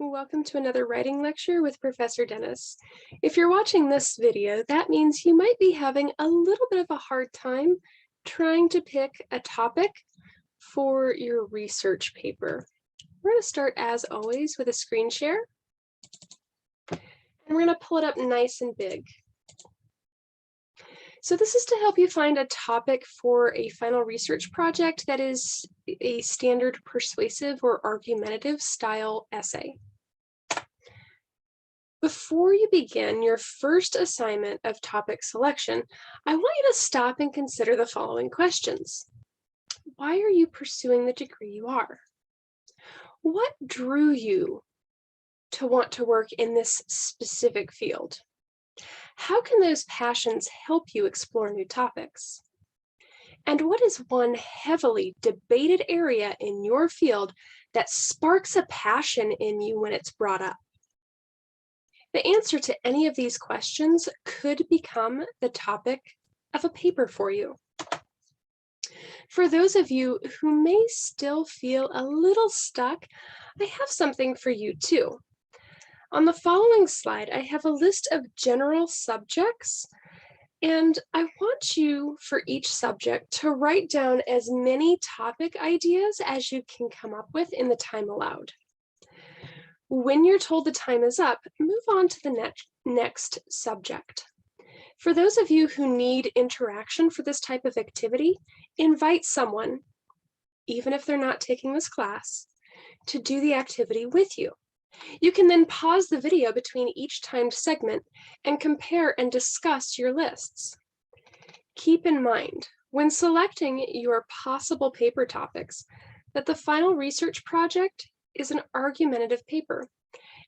Welcome to another writing lecture with Professor Dennis. If you're watching this video, that means you might be having a little bit of a hard time trying to pick a topic for your research paper. We're going to start, as always, with a screen share, and we're going to pull it up nice and big. So this is to help you find a topic for a final research project that is a standard persuasive or argumentative style essay. Before you begin your first assignment of topic selection, I want you to stop and consider the following questions. Why are you pursuing the degree you are? What drew you to want to work in this specific field? How can those passions help you explore new topics? And what is one heavily debated area in your field that sparks a passion in you when it's brought up? The answer to any of these questions could become the topic of a paper for you. For those of you who may still feel a little stuck, I have something for you too. On the following slide, I have a list of general subjects, and I want you, for each subject, to write down as many topic ideas as you can come up with in the time allowed. When you're told the time is up, move on to the next subject. For those of you who need interaction for this type of activity, invite someone, even if they're not taking this class, to do the activity with you. You can then pause the video between each timed segment and compare and discuss your lists. Keep in mind, when selecting your possible paper topics, that the final research project is an argumentative paper,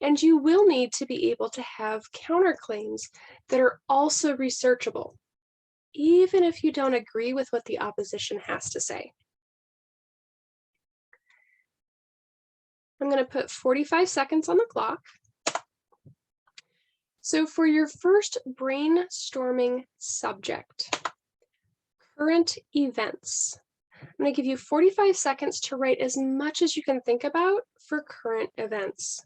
and you will need to be able to have counterclaims that are also researchable, even if you don't agree with what the opposition has to say. I'm going to put 45 seconds on the clock. So for your first brainstorming subject, current events, I'm going to give you 45 seconds to write as much as you can think about for current events.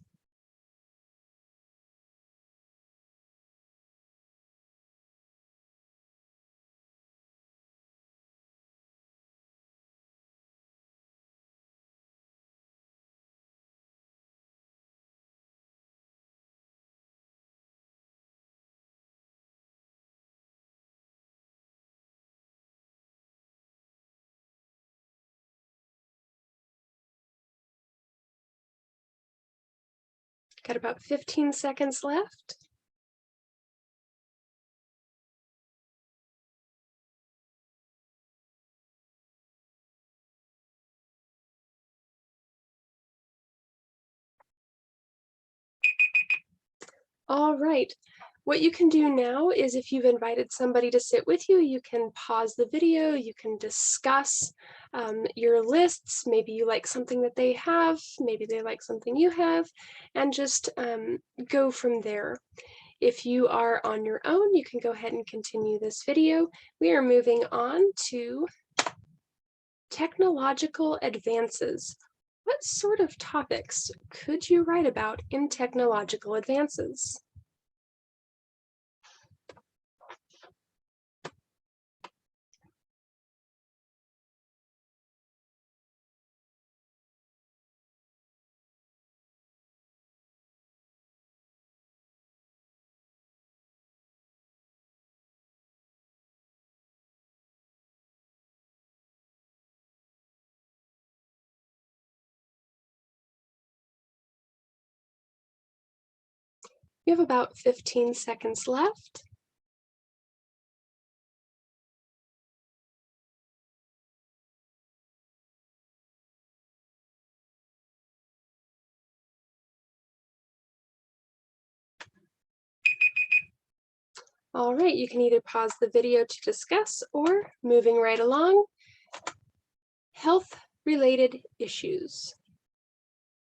Got about 15 seconds left. All right. What you can do now is, if you've invited somebody to sit with you, you can pause the video, you can discuss your lists. Maybe you like something that they have, maybe they like something you have, and just go from there. If you are on your own, you can go ahead and continue this video. We are moving on to technological advances. What sort of topics could you write about in technological advances? You have about 15 seconds left. All right, you can either pause the video to discuss, or moving right along, health-related issues.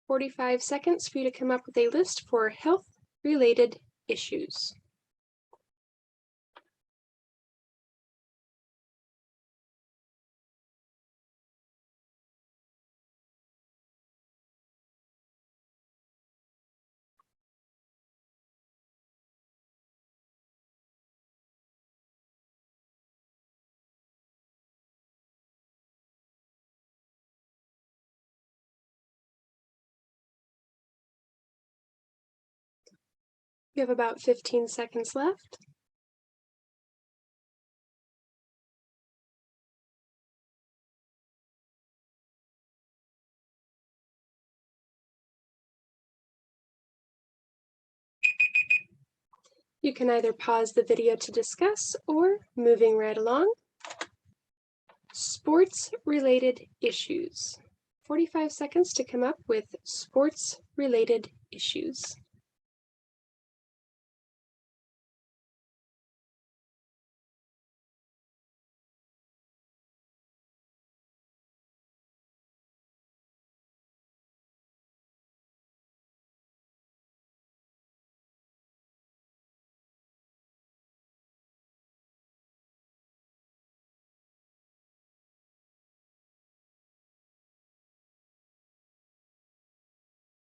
45 seconds for you to come up with a list for health-related issues. You have about 15 seconds left. You can either pause the video to discuss or moving right along. Sports-related issues. 45 seconds to come up with sports-related issues.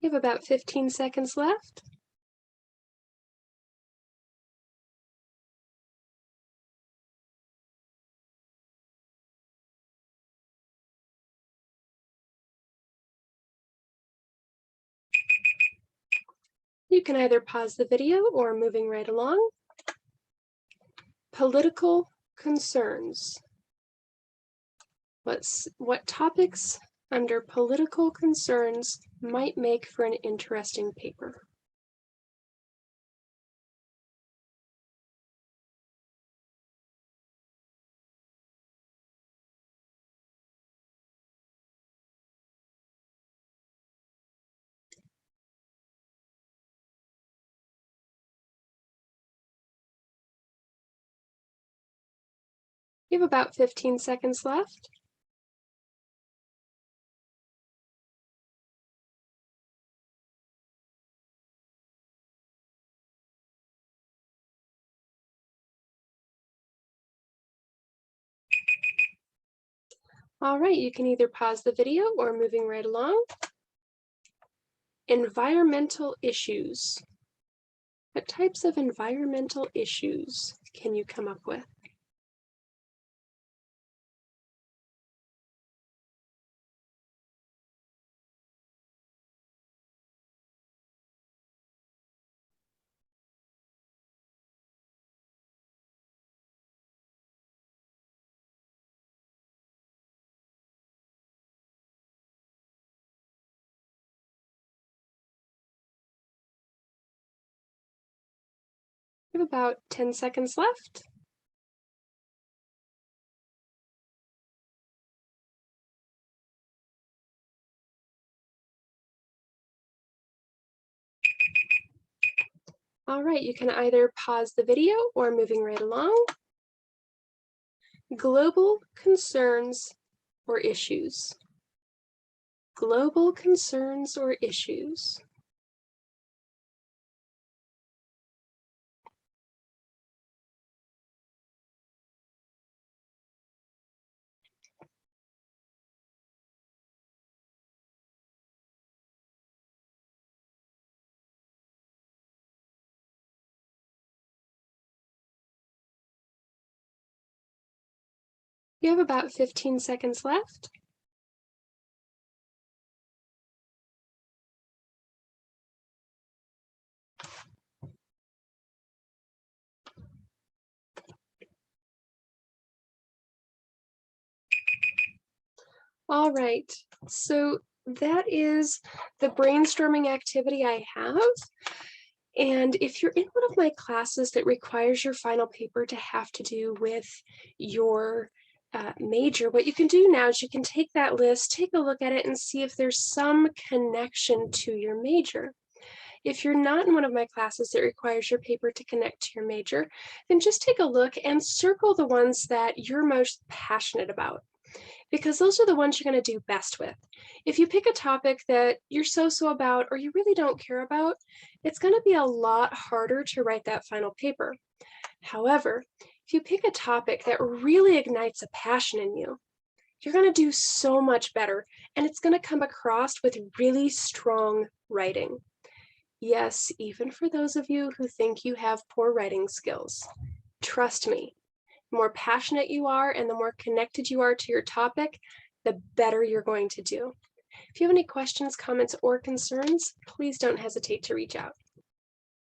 You have about 15 seconds left. You can either pause the video or moving right along. Political concerns. What topics under political concerns might make for an interesting paper? You have about 15 seconds left. All right, you can either pause the video or moving right along. Environmental issues. What types of environmental issues can you come up with? You have about 10 seconds left. All right, you can either pause the video or moving right along. Global concerns or issues. Global concerns or issues. You have about 15 seconds left. All right, so that is the brainstorming activity I have. And if you're in one of my classes that requires your final paper to have to do with your major, what you can do now is you can take that list, take a look at it, and see if there's some connection to your major. If you're not in one of my classes that requires your paper to connect to your major, then just take a look and circle the ones that you're most passionate about, because those are the ones you're going to do best with. If you pick a topic that you're so-so about or you really don't care about, it's going to be a lot harder to write that final paper. However, if you pick a topic that really ignites a passion in you, you're going to do so much better, and it's going to come across with really strong writing. Yes, even for those of you who think you have poor writing skills. Trust me, the more passionate you are and the more connected you are to your topic, the better you're going to do. If you have any questions, comments, or concerns, please don't hesitate to reach out.